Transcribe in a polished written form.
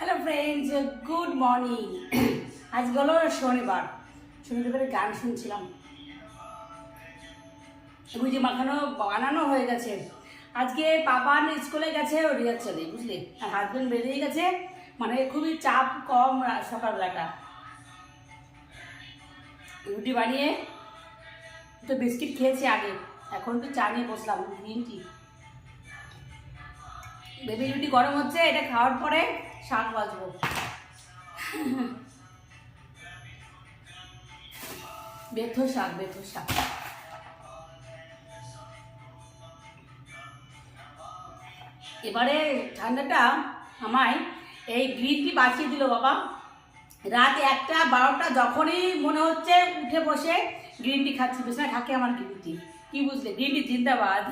Hello friends, good morning. আজ হলো শনিবার। শনিবারে গান শুনছিলাম। বুঝি মাখানো বানানো হয়ে গেছে। আজকে পাপান স্কুলে গেছে ও রিহার্সালে, বুঝলি, আর হাজব্যান্ড বেরিয়ে গেছে। মানে খুবই চাপ কম সকালবেলাটা। রুটি বানিয়ে তো বিস্কিট খেয়েছি আগে, এখন তো চা নিয়ে বসলাম, গ্রিন টি। বেবি রুটি গরম হচ্ছে, এটা খাওয়ার পরে শাক বাজবো। বেথো শাক, বেথো শাক। এবারে ঠান্ডাটা আমায় এই গ্রিন টি বাঁচিয়ে দিল বাবা। রাত 1টা 12টা যখনই মনে হচ্ছে উঠে বসে গ্রিন টি খাচ্ছি, বিছানায় থাকে আমার গ্রিন টি। কি বুঝলে, গ্রিন টি জিন্দাবাদ।